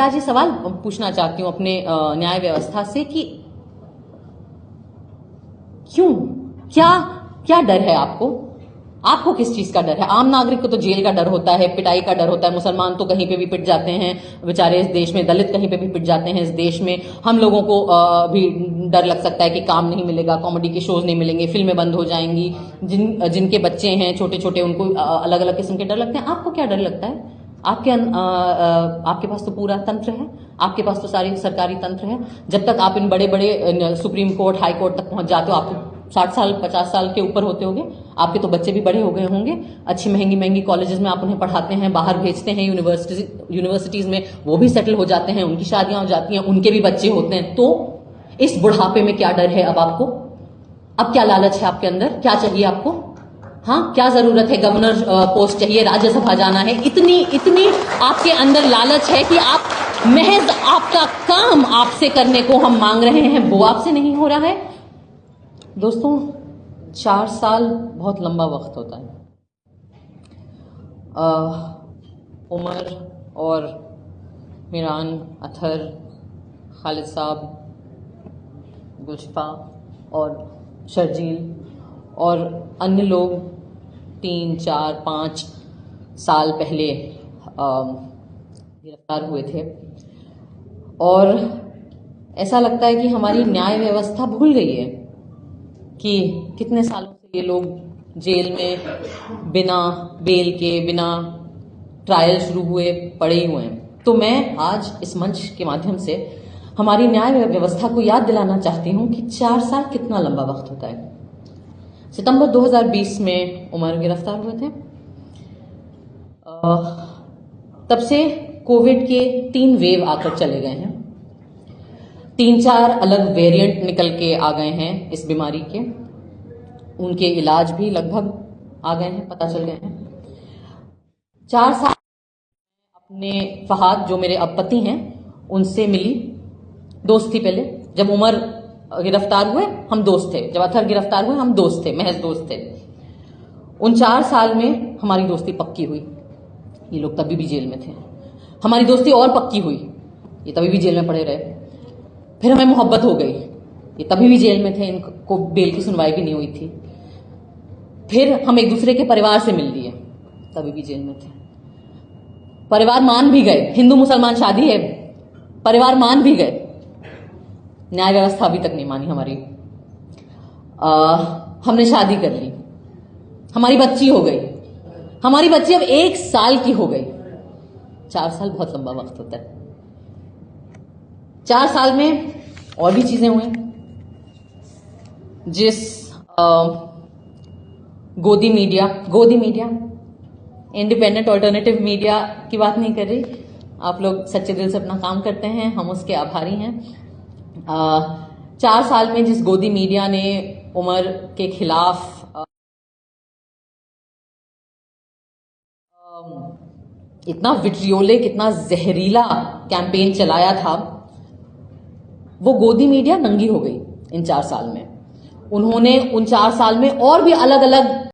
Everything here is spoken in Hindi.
आज ये सवाल पूछना चाहती हूँ अपने न्याय व्यवस्था से कि क्यों, क्या क्या डर है आपको? आपको किस चीज का डर है? आम नागरिक को तो जेल का डर होता है, पिटाई का डर होता है, मुसलमान तो कहीं पे भी पिट जाते हैं बेचारे इस देश में, दलित कहीं पे भी पिट जाते हैं इस देश में। हम लोगों को भी डर लग सकता है कि काम नहीं मिलेगा, कॉमेडी के शोज नहीं मिलेंगे, फिल्में बंद हो जाएंगी, जिनके बच्चे हैं छोटे छोटे उनको अलग अलग किस्म के डर लगते हैं। आपको क्या डर लगता है? आपके पास तो पूरा तंत्र है, आपके पास तो सारी सरकारी तंत्र है। जब तक आप इन बड़े बड़े सुप्रीम कोर्ट, हाई कोर्ट तक पहुंच जाते हो, आप तो 60 साल 50 साल के ऊपर होते होंगे, आपके तो बच्चे भी बड़े हो गए होंगे, अच्छी महंगी महंगी कॉलेजेस में आप उन्हें पढ़ाते हैं, बाहर भेजते हैं यूनिवर्सिटीज में, वो भी सेटल हो जाते हैं, उनकी शादियां हो जाती हैं, उनके भी बच्चे होते हैं। तो इस बुढ़ापे में क्या डर है अब आपको? अब क्या लालच है आपके अंदर? क्या चाहिए आपको? हाँ, क्या जरूरत है? गवर्नर पोस्ट चाहिए, राज्यसभा जाना है, इतनी आपके अंदर लालच है कि आप महज आपका काम आपसे करने को हम मांग रहे हैं, वो आपसे नहीं हो रहा है। दोस्तों, 4 साल बहुत लंबा वक्त होता है। उमर और मीरान, अतहर, खालिद साहब, गुलशिफा और शर्जील और अन्य लोग 3, 4, 5 साल पहले गिरफ्तार हुए थे। और ऐसा लगता है कि हमारी न्याय व्यवस्था भूल गई है कि कितने सालों से ये लोग जेल में बिना बेल के, बिना ट्रायल शुरू हुए पड़े ही हुए हैं। तो मैं आज इस मंच के माध्यम से हमारी न्याय व्यवस्था को याद दिलाना चाहती हूं कि 4 साल कितना लंबा वक्त होता है। सितंबर 2020 में उमर गिरफ्तार हुए थे। तब से कोविड के 3 वेव आकर चले गए हैं, 3-4 अलग वेरिएंट निकल के आ गए हैं इस बीमारी के, उनके इलाज भी लगभग आ गए हैं, पता चल गए हैं। 4 साल अपने फहाद, जो मेरे अब पति हैं, उनसे मिली, दोस्त थी पहले। जब उमर गिरफ्तार हुए हम दोस्त थे, जब अतहर गिरफ्तार हुए हम दोस्त थे, महज दोस्त थे। उन 4 साल में हमारी दोस्ती पक्की हुई, ये लोग तभी भी जेल में थे। हमारी दोस्ती और पक्की हुई, ये तभी भी जेल में पड़े रहे। फिर हमें मोहब्बत हो गई, ये तभी भी जेल में थे, इनको बेल की सुनवाई भी नहीं हुई थी। फिर हम एक दूसरे के परिवार से मिल लिए, तभी भी जेल में थे। परिवार मान भी गए, हिंदू मुसलमान शादी है, परिवार मान भी गए, न्याय व्यवस्था अभी तक नहीं मानी हमारी। हमने शादी कर ली, हमारी बच्ची हो गई, हमारी बच्ची अब 1 साल की हो गई। 4 साल बहुत लंबा वक्त होता है। 4 साल में और भी चीजें हुई, जिस गोदी मीडिया इंडिपेंडेंट ऑल्टरनेटिव मीडिया की बात नहीं कर रही, आप लोग सच्चे दिल से अपना काम करते हैं, हम उसके आभारी हैं। 4 साल में जिस गोदी मीडिया ने उमर के खिलाफ इतना विट्रियोलिक, इतना जहरीला कैंपेन चलाया था, वो गोदी मीडिया नंगी हो गई इन 4 साल में। उन्होंने उन 4 साल में और भी अलग अलग